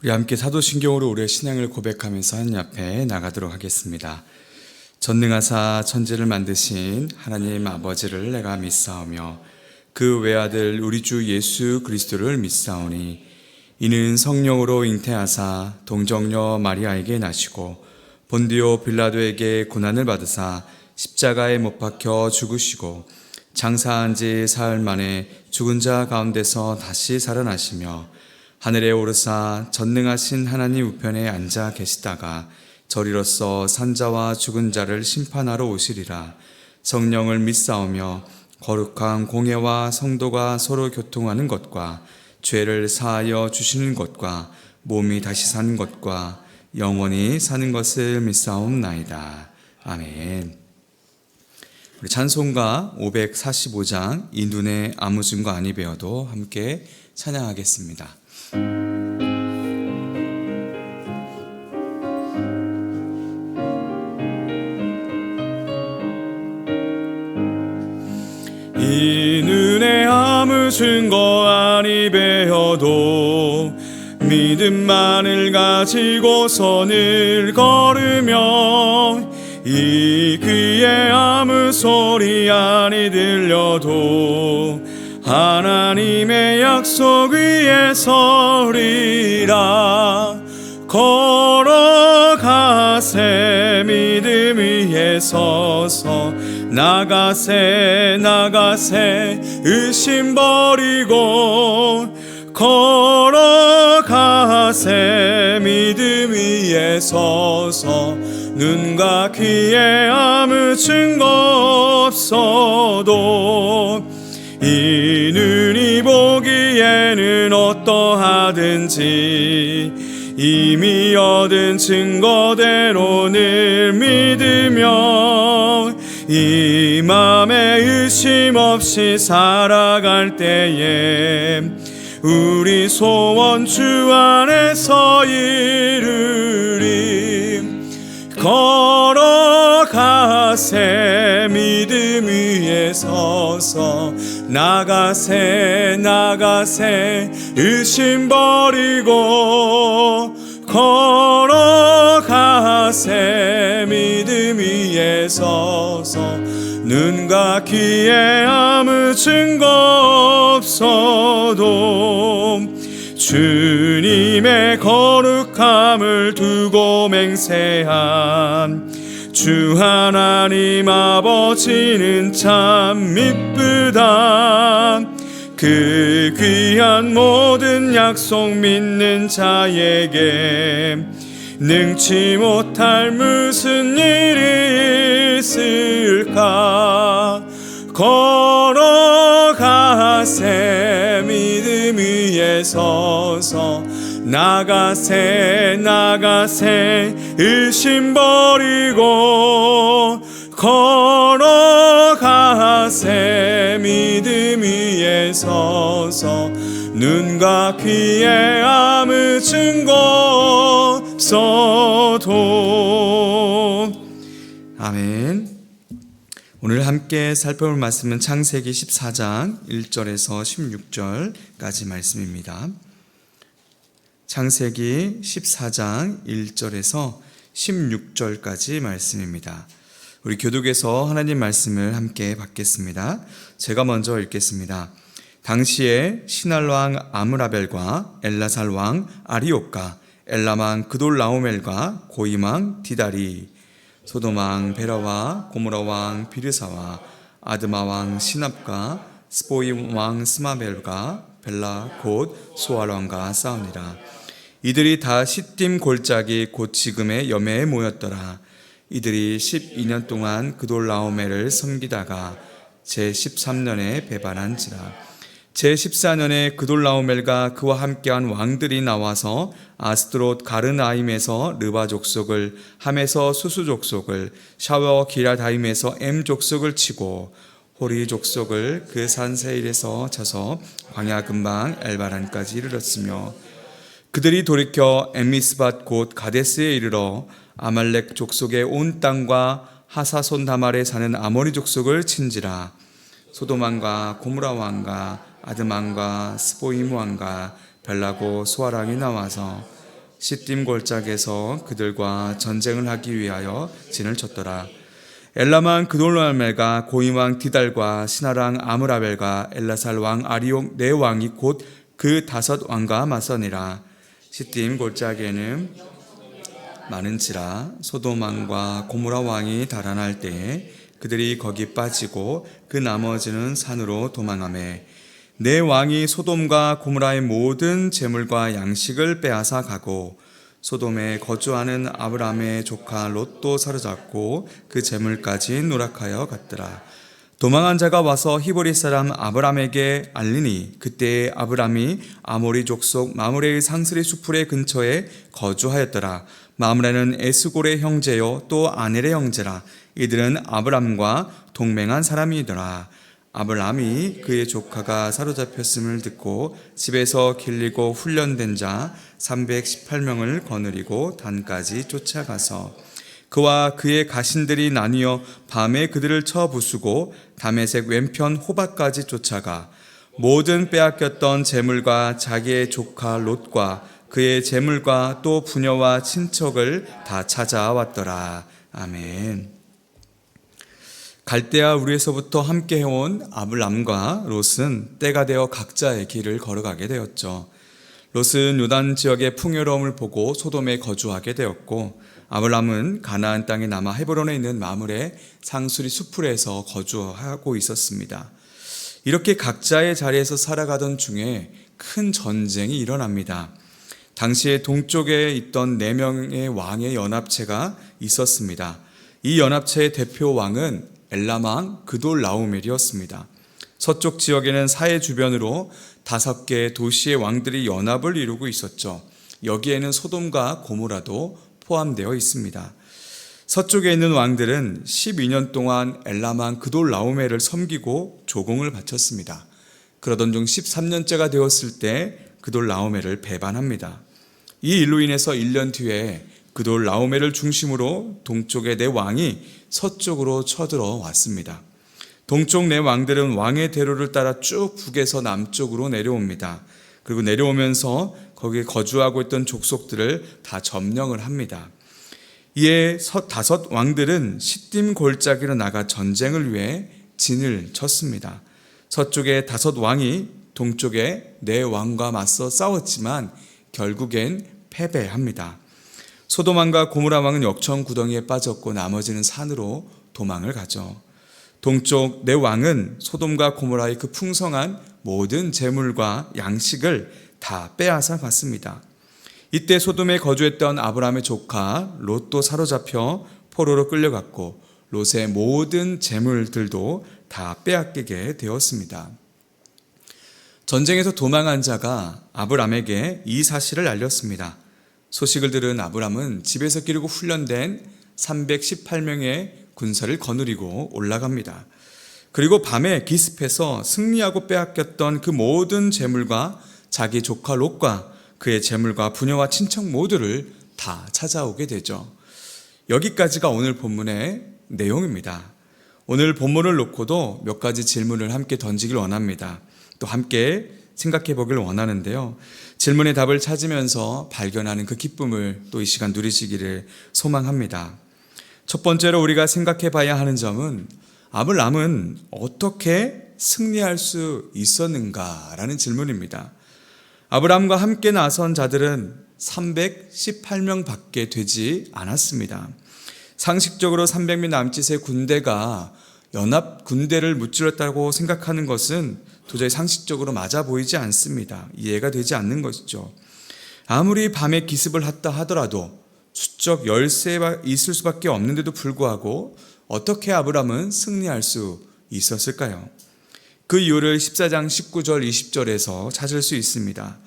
우리 함께 사도신경으로 우리의 신앙을 고백하면서 하나님 앞에 나가도록 하겠습니다. 전능하사 천지를 만드신 하나님 아버지를 내가 믿사오며 그 외아들 우리 주 예수 그리스도를 믿사오니 이는 성령으로 잉태하사 동정녀 마리아에게 나시고 본디오 빌라도에게 고난을 받으사 십자가에 못 박혀 죽으시고 장사한 지 사흘 만에 죽은 자 가운데서 다시 살아나시며 하늘에 오르사 전능하신 하나님 우편에 앉아 계시다가 저리로서 산자와 죽은 자를 심판하러 오시리라. 성령을 믿사오며 거룩한 공예와 성도가 서로 교통하는 것과 죄를 사하여 주시는 것과 몸이 다시 사는 것과 영원히 사는 것을 믿사옵나이다. 아멘. 우리 찬송가 545장 이 눈에 아무 증거 아니 배워도 함께 찬양하겠습니다. 이 눈에 아무 증거 아니 배어도 믿음만을 가지고서 늘 걸으며 이 귀에 아무 소리 아니 들려도 하나님의 약속 위에 서리라. 걸어가세 믿음 위에 서서 나가세 의심 버리고 걸어가세 믿음 위에 서서 눈과 귀에 아무 증거 없어도 이 눈이 보기에는 어떠하든지 이미 얻은 증거대로 늘 믿으며 이 맘에 의심 없이 살아갈 때에 우리 소원 주 안에서 이루리. 걸어가세 믿음 위에 서서 나가세 의심 버리고 걸어가세 믿음 위에 서서 눈과 귀에 아무 증거 없어도 주님의 거룩함을 두고 맹세한 주 하나님 아버지는 참 미쁘다. 그 귀한 모든 약속 믿는 자에게 능치 못할 무슨 일이 있을까. 걸어가세 믿음 위에 서서 나가세 의심 버리고 걸어가세 믿음 위에 서서 눈과 귀에 아무 증거 없어도. 아멘. 오늘 함께 살펴볼 말씀은 창세기 14장 1절에서 16절까지 말씀입니다. 창세기 14장 1절에서 16절까지 말씀입니다. 우리 교독에서 하나님 말씀을 함께 받겠습니다. 제가 먼저 읽겠습니다. 당시에 시날 왕 아므라벨과 엘라살 왕 아리옥과 엘람 왕 그돌라오멜과 고임 왕 디다리, 소돔 왕 베라와 고모라 왕 비르사와 아드마 왕 시납과 스보임 왕 스마벨과 벨라 곧 소알 왕과 싸우니라. 이들이 다 시딤 골짜기 곧 지금의 여매에 모였더라. 이들이 12년 동안 그돌라오멜을 섬기다가 제13년에 배반한지라. 제14년에 그돌라오멜과 그와 함께한 왕들이 나와서 아스드롯 가르나임에서 르바 족속을, 함에서 수수 족속을, 샤워 기라다임에서 엠 족속을 치고 호리 족속을 그 산 세일에서 쳐서 광야 근방 엘바란까지 이르렀으며 그들이 돌이켜 엠미스밭 곧 가데스에 이르러 아말렉 족속의 온 땅과 하사손 다말에 사는 아모리 족속을 친지라. 소돔 왕과 고무라 왕과 아드만과 스보임 왕과 벨라고 소아랑이 나와서 시딤 골짜기에서 그들과 전쟁을 하기 위하여 진을 쳤더라. 엘람왕 그돌라오멜과 고임왕 디달과 시나랑 아므라벨과 엘라살 왕 아리옥 네 왕이 곧 그 5 왕과 맞서니라. 시딤 골짜기에는 많은지라 소돔 왕과 고모라 왕이 달아날 때에 그들이 거기 빠지고 그 나머지는 산으로 도망하매 네 왕이 소돔과 고모라의 모든 재물과 양식을 빼앗아 가고 소돔에 거주하는 아브람의 조카 롯도 사로잡고 그 재물까지 누락하여 갔더라. 도망한 자가 와서 히브리 사람 아브람에게 알리니 그때에 아브람이 아모리 족속 마므레의 상스리 수풀의 근처에 거주하였더라. 마므레는 에스골의 형제요 또 아넬의 형제라. 이들은 아브람과 동맹한 사람이더라. 아브람이 그의 조카가 사로잡혔음을 듣고 집에서 길리고 훈련된 자 318명을 거느리고 단까지 쫓아가서 그와 그의 가신들이 나뉘어 밤에 그들을 쳐 부수고 다메섹 왼편 호박까지 쫓아가 모든 빼앗겼던 재물과 자기의 조카 롯과 그의 재물과 또 부녀와 친척을 다 찾아왔더라. 아멘. 갈대아 우르에서부터 함께 해온 아브람과 롯은 때가 되어 각자의 길을 걸어가게 되었죠. 롯은 요단 지역의 풍요로움을 보고 소돔에 거주하게 되었고 아브람은 가나안 땅에 남아 헤브론에 있는 마므레 상수리 수풀에서 거주하고 있었습니다. 이렇게 각자의 자리에서 살아가던 중에 큰 전쟁이 일어납니다. 당시에 동쪽에 있던 4명의 왕의 연합체가 있었습니다. 이 연합체의 대표 왕은 엘람왕 그돌라오멜이었습니다. 서쪽 지역에는 사해 주변으로 5개의 도시의 왕들이 연합을 이루고 있었죠. 여기에는 소돔과 고모라도 포함되어 있습니다. 서쪽에 있는 왕들은 12년 동안 엘람왕 그돌라오멜을 섬기고 조공을 바쳤습니다. 그러던 중 13년째가 되었을 때 그돌라오멜을 배반합니다. 이 일로 인해서 1년 뒤에 그돌라오멜을 중심으로 동쪽의 4왕이 서쪽으로 쳐들어 왔습니다. 동쪽 4왕들은 왕의 대로를 따라 쭉 북에서 남쪽으로 내려옵니다. 그리고 내려오면서 거기에 거주하고 있던 족속들을 다 점령을 합니다. 이에 5 왕들은 시딤 골짜기로 나가 전쟁을 위해 진을 쳤습니다. 서쪽의 5 왕이 동쪽의 4 왕과 맞서 싸웠지만 결국엔 패배합니다. 소돔 왕과 고모라 왕은 역청 구덩이에 빠졌고 나머지는 산으로 도망을 가죠. 동쪽 4 왕은 소돔과 고모라의 그 풍성한 모든 재물과 양식을 다 빼앗아 갔습니다. 이때 소돔에 거주했던 아브람의 조카 롯도 사로잡혀 포로로 끌려갔고 롯의 모든 재물들도 다 빼앗기게 되었습니다. 전쟁에서 도망한 자가 아브람에게 이 사실을 알렸습니다. 소식을 들은 아브람은 집에서 기르고 훈련된 318명의 군사를 거느리고 올라갑니다. 그리고 밤에 기습해서 승리하고 빼앗겼던 그 모든 재물과 자기 조카 롯과 그의 재물과 부녀와 친척 모두를 다 찾아오게 되죠. 여기까지가 오늘 본문의 내용입니다. 오늘 본문을 놓고도 몇 가지 질문을 함께 던지길 원합니다. 또 함께 생각해 보길 원하는데요. 질문의 답을 찾으면서 발견하는 그 기쁨을 또 이 시간 누리시기를 소망합니다. 첫 번째로 우리가 생각해 봐야 하는 점은 아브람은 어떻게 승리할 수 있었는가라는 질문입니다. 아브람과 함께 나선 자들은 318명 밖에 되지 않았습니다. 상식적으로 300명 남짓의 군대가 연합 군대를 무찌렀다고 생각하는 것은 도저히 상식적으로 맞아 보이지 않습니다. 이해가 되지 않는 것이죠. 아무리 밤에 기습을 했다 하더라도 수적 열세가 있을 수밖에 없는데도 불구하고 어떻게 아브람은 승리할 수 있었을까요? 그 이유를 14장 19절 20절에서 찾을 수 있습니다.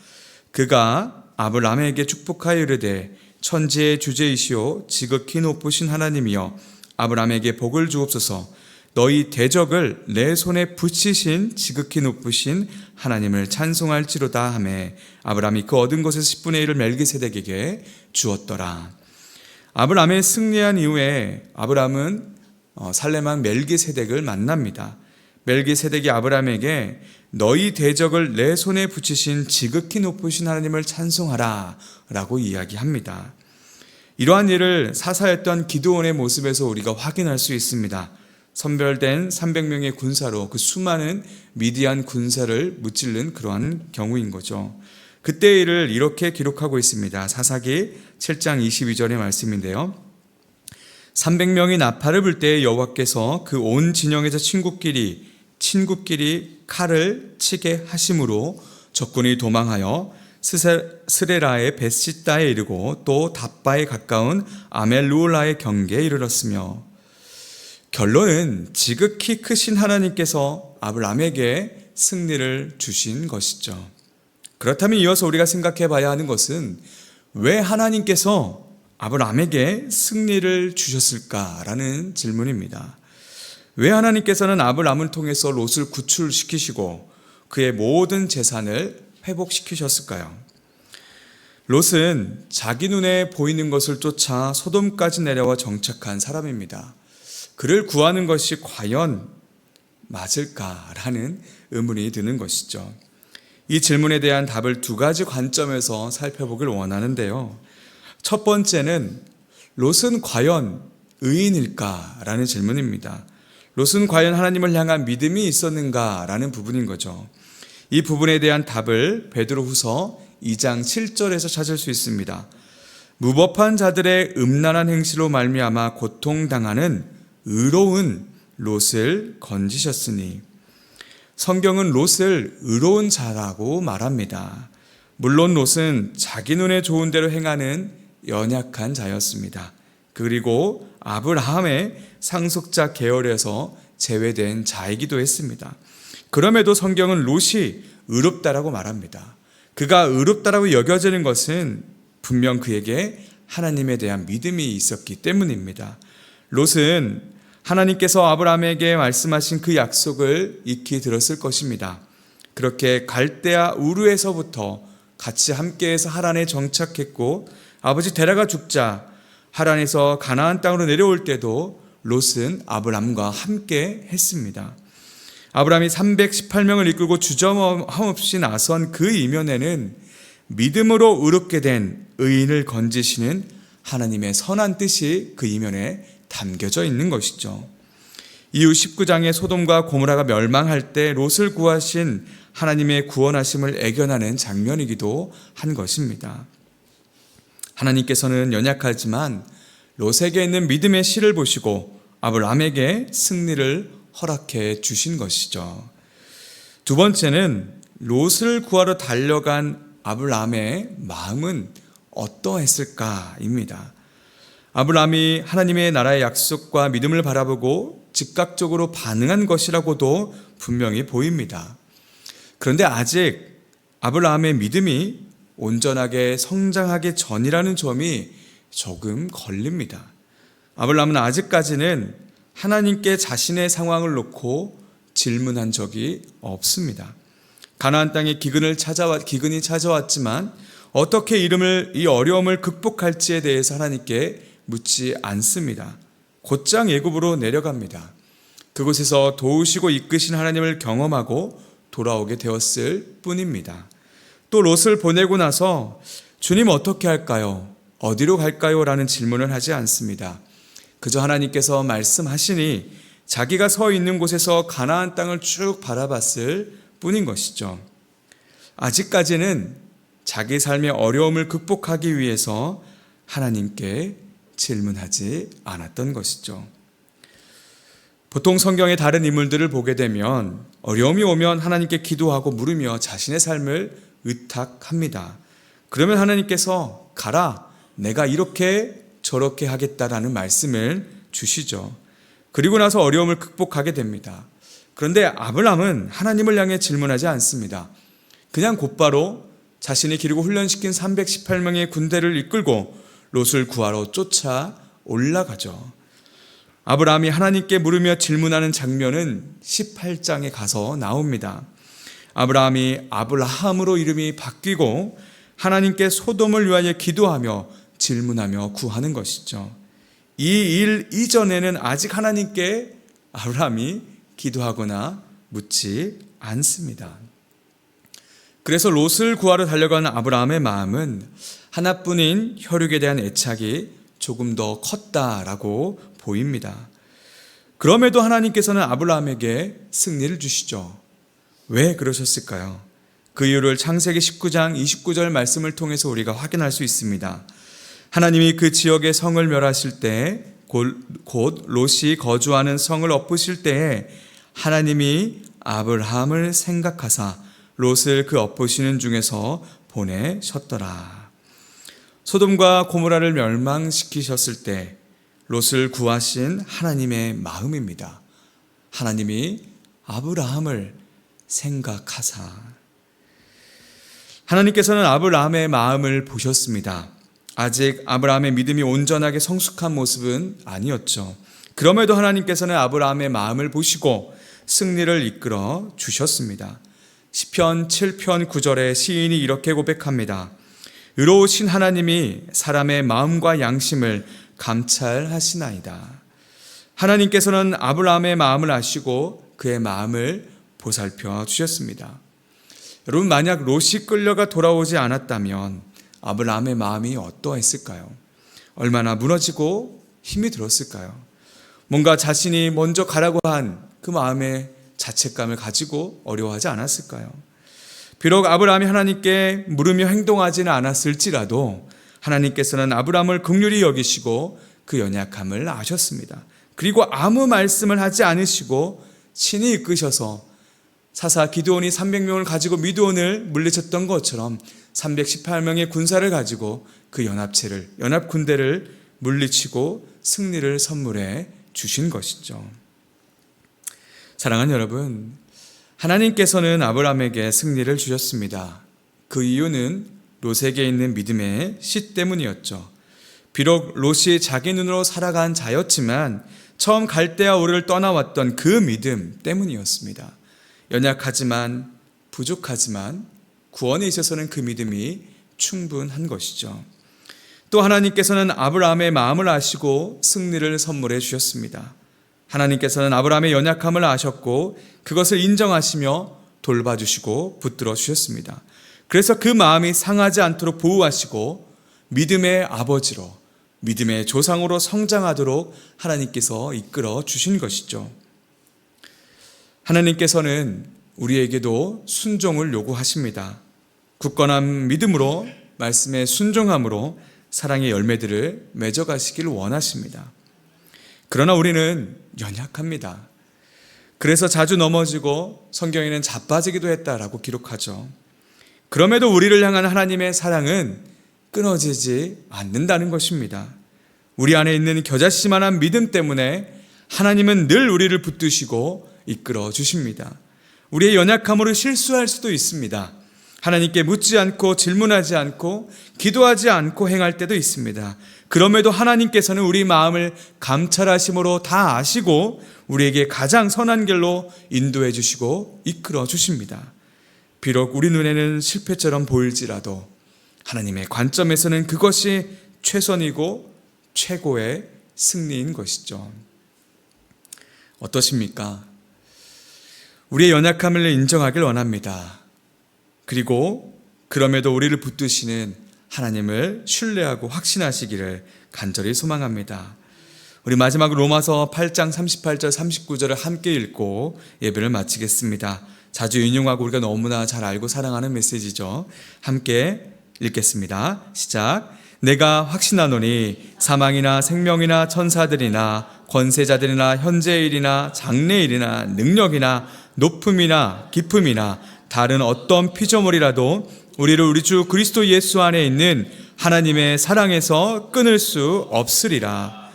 그가 아브람에게 축복하여 이르되 천지의 주제이시오 지극히 높으신 하나님이여 아브람에게 복을 주옵소서. 너희 대적을 내 손에 붙이신 지극히 높으신 하나님을 찬송할지로다 하매 아브람이 그 얻은 것에서 10분의 1을 멜기세덱에게 주었더라. 아브람의 승리한 이후에 아브람은 살렘왕 멜기세덱을 만납니다. 멜기세덱이 아브라함에게 너희 대적을 내 손에 붙이신 지극히 높으신 하나님을 찬송하라 라고 이야기합니다. 이러한 일을 사사였던 기드온의 모습에서 우리가 확인할 수 있습니다. 선별된 300명의 군사로 그 수많은 미디안 군사를 무찔른 그러한 경우인 거죠. 그때의 일을 이렇게 기록하고 있습니다. 사사기 7장 22절의 말씀인데요. 300명이 나팔을 불 때에 여호와께서 그 온 진영에서 친구끼리 칼을 치게 하심으로 적군이 도망하여 스레라의 벳시다에 이르고 또 답바에 가까운 아멜루올라의 경계에 이르렀으며, 결론은 지극히 크신 하나님께서 아브라함에게 승리를 주신 것이죠. 그렇다면 이어서 우리가 생각해 봐야 하는 것은 왜 하나님께서 아브라함에게 승리를 주셨을까라는 질문입니다. 왜 하나님께서는 아브라함을 통해서 롯을 구출시키시고 그의 모든 재산을 회복시키셨을까요? 롯은 자기 눈에 보이는 것을 쫓아 소돔까지 내려와 정착한 사람입니다. 그를 구하는 것이 과연 맞을까라는 의문이 드는 것이죠. 이 질문에 대한 답을 두 가지 관점에서 살펴보길 원하는데요. 첫 번째는 롯은 과연 의인일까라는 질문입니다. 롯은 과연 하나님을 향한 믿음이 있었는가라는 부분인 거죠. 이 부분에 대한 답을 베드로후서 2장 7절에서 찾을 수 있습니다. 무법한 자들의 음란한 행실로 말미암아 고통당하는 의로운 롯을 건지셨으니, 성경은 롯을 의로운 자라고 말합니다. 물론 롯은 자기 눈에 좋은 대로 행하는 연약한 자였습니다. 그리고 아브라함의 상속자 계열에서 제외된 자이기도 했습니다. 그럼에도 성경은 롯이 의롭다라고 말합니다. 그가 의롭다라고 여겨지는 것은 분명 그에게 하나님에 대한 믿음이 있었기 때문입니다. 롯은 하나님께서 아브라함에게 말씀하신 그 약속을 익히 들었을 것입니다. 그렇게 갈대아 우르에서부터 같이 함께해서 하란에 정착했고, 아버지 데라가 죽자 하란에서 가나안 땅으로 내려올 때도 롯은 아브라함과 함께 했습니다. 아브라함이 318명을 이끌고 주저함없이 나선 그 이면에는 믿음으로 의롭게 된 의인을 건지시는 하나님의 선한 뜻이 그 이면에 담겨져 있는 것이죠. 이후 19장의 소돔과 고모라가 멸망할 때 롯을 구하신 하나님의 구원하심을 애견하는 장면이기도 한 것입니다. 하나님께서는 연약하지만 롯에게 있는 믿음의 실을 보시고 아브라함에게 승리를 허락해 주신 것이죠. 두 번째는 롯을 구하러 달려간 아브라함의 마음은 어떠했을까입니다. 아브라함이 하나님의 나라의 약속과 믿음을 바라보고 즉각적으로 반응한 것이라고도 분명히 보입니다. 그런데 아직 아브라함의 믿음이 온전하게 성장하기 전이라는 점이 조금 걸립니다. 아브라함은 아직까지는 하나님께 자신의 상황을 놓고 질문한 적이 없습니다. 가나안 땅에 기근이 찾아왔지만 어떻게 이 어려움을 극복할지에 대해서 하나님께 묻지 않습니다. 곧장 애굽으로 내려갑니다. 그곳에서 도우시고 이끄신 하나님을 경험하고 돌아오게 되었을 뿐입니다. 또 롯을 보내고 나서 주님 어떻게 할까요? 어디로 갈까요? 라는 질문을 하지 않습니다. 그저 하나님께서 말씀하시니 자기가 서 있는 곳에서 가나안 땅을 쭉 바라봤을 뿐인 것이죠. 아직까지는 자기 삶의 어려움을 극복하기 위해서 하나님께 질문하지 않았던 것이죠. 보통 성경의 다른 인물들을 보게 되면 어려움이 오면 하나님께 기도하고 물으며 자신의 삶을 의탁합니다. 그러면 하나님께서 가라, 내가 이렇게 저렇게 하겠다라는 말씀을 주시죠. 그리고 나서 어려움을 극복하게 됩니다. 그런데 아브라함은 하나님을 향해 질문하지 않습니다. 그냥 곧바로 자신이 기르고 훈련시킨 318명의 군대를 이끌고 롯을 구하러 쫓아 올라가죠. 아브라함이 하나님께 물으며 질문하는 장면은 18장에 가서 나옵니다. 아브라함이 아브라함으로 이름이 바뀌고 하나님께 소돔을 위하여 기도하며 질문하며 구하는 것이죠. 이 일 이전에는 아직 하나님께 아브라함이 기도하거나 묻지 않습니다. 그래서 롯을 구하러 달려가는 아브라함의 마음은 하나뿐인 혈육에 대한 애착이 조금 더 컸다라고 보입니다. 그럼에도 하나님께서는 아브라함에게 승리를 주시죠. 왜 그러셨을까요? 그 이유를 창세기 19장 29절 말씀을 통해서 우리가 확인할 수 있습니다. 하나님이 그 지역의 성을 멸하실 때, 곧 롯이 거주하는 성을 엎으실 때에 하나님이 아브라함을 생각하사 롯을 그 엎으시는 중에서 보내셨더라. 소돔과 고모라를 멸망시키셨을 때 롯을 구하신 하나님의 마음입니다. 하나님이 아브라함을 생각하사. 하나님께서는 아브라함의 마음을 보셨습니다. 아직 아브라함의 믿음이 온전하게 성숙한 모습은 아니었죠. 그럼에도 하나님께서는 아브라함의 마음을 보시고 승리를 이끌어 주셨습니다. 시편 7편 9절에 시인이 이렇게 고백합니다. 의로우신 하나님이 사람의 마음과 양심을 감찰하시나이다. 하나님께서는 아브라함의 마음을 아시고 그의 마음을 보살펴 주셨습니다. 여러분, 만약 롯이 끌려가 돌아오지 않았다면 아브라함의 마음이 어떠했을까요? 얼마나 무너지고 힘이 들었을까요? 뭔가 자신이 먼저 가라고 한 그 마음의 자책감을 가지고 어려워하지 않았을까요? 비록 아브라함이 하나님께 물으며 행동하지는 않았을지라도 하나님께서는 아브라함을 긍휼히 여기시고 그 연약함을 아셨습니다. 그리고 아무 말씀을 하지 않으시고 친히 이끄셔서 사사 기드온이 300명을 가지고 미드온을 물리쳤던 것처럼 318명의 군사를 가지고 그 연합군대를 물리치고 승리를 선물해 주신 것이죠. 사랑하는 여러분, 하나님께서는 아브라함에게 승리를 주셨습니다. 그 이유는 롯에게 있는 믿음의 씨 때문이었죠. 비록 롯이 자기 눈으로 살아간 자였지만 처음 갈대아 우르를 떠나왔던 그 믿음 때문이었습니다. 연약하지만 부족하지만 구원에 있어서는 그 믿음이 충분한 것이죠. 또 하나님께서는 아브라함의 마음을 아시고 승리를 선물해 주셨습니다. 하나님께서는 아브라함의 연약함을 아셨고 그것을 인정하시며 돌봐주시고 붙들어 주셨습니다. 그래서 그 마음이 상하지 않도록 보호하시고 믿음의 아버지로, 믿음의 조상으로 성장하도록 하나님께서 이끌어 주신 것이죠. 하나님께서는 우리에게도 순종을 요구하십니다. 굳건한 믿음으로, 말씀에 순종함으로 사랑의 열매들을 맺어가시길 원하십니다. 그러나 우리는 연약합니다. 그래서 자주 넘어지고 성경에는 자빠지기도 했다라고 기록하죠. 그럼에도 우리를 향한 하나님의 사랑은 끊어지지 않는다는 것입니다. 우리 안에 있는 겨자씨만한 믿음 때문에 하나님은 늘 우리를 붙드시고 이끌어 주십니다. 우리의 연약함으로 실수할 수도 있습니다. 하나님께 묻지 않고 질문하지 않고 기도하지 않고 행할 때도 있습니다. 그럼에도 하나님께서는 우리 마음을 감찰하심으로 다 아시고 우리에게 가장 선한 길로 인도해 주시고 이끌어 주십니다. 비록 우리 눈에는 실패처럼 보일지라도 하나님의 관점에서는 그것이 최선이고 최고의 승리인 것이죠. 어떠십니까? 우리의 연약함을 인정하길 원합니다. 그리고 그럼에도 우리를 붙드시는 하나님을 신뢰하고 확신하시기를 간절히 소망합니다. 우리 마지막으로 로마서 8장 38절 39절을 함께 읽고 예배를 마치겠습니다. 자주 인용하고 우리가 너무나 잘 알고 사랑하는 메시지죠. 함께 읽겠습니다. 시작. 내가 확신하노니 사망이나 생명이나 천사들이나 권세자들이나 현재일이나 장래일이나 능력이나 높음이나 깊음이나 다른 어떤 피조물이라도 우리를 우리 주 그리스도 예수 안에 있는 하나님의 사랑에서 끊을 수 없으리라.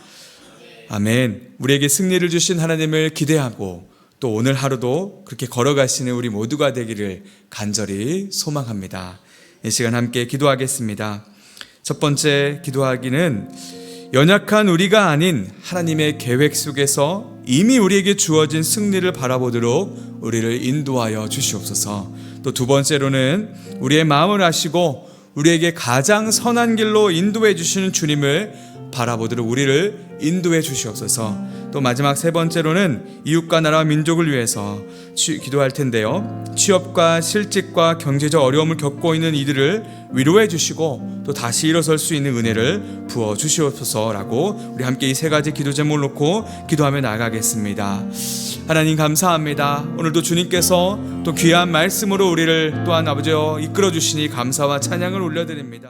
아멘. 우리에게 승리를 주신 하나님을 기대하고 또 오늘 하루도 그렇게 걸어가시는 우리 모두가 되기를 간절히 소망합니다. 이 시간 함께 기도하겠습니다. 첫 번째 기도하기는 연약한 우리가 아닌 하나님의 계획 속에서 이미 우리에게 주어진 승리를 바라보도록 우리를 인도하여 주시옵소서. 또 두 번째로는 우리의 마음을 아시고 우리에게 가장 선한 길로 인도해 주시는 주님을 바라보도록 우리를 인도해 주시옵소서. 또 마지막 세 번째로는 이웃과 나라와 민족을 위해서 기도할 텐데요. 취업과 실직과 경제적 어려움을 겪고 있는 이들을 위로해 주시고 또 다시 일어설 수 있는 은혜를 부어 주시옵소서라고 우리 함께 이 세 가지 기도 제목을 놓고 기도하며 나가겠습니다. 하나님 감사합니다. 오늘도 주님께서 또 귀한 말씀으로 우리를 또한 아버지여 이끌어 주시니 감사와 찬양을 올려드립니다.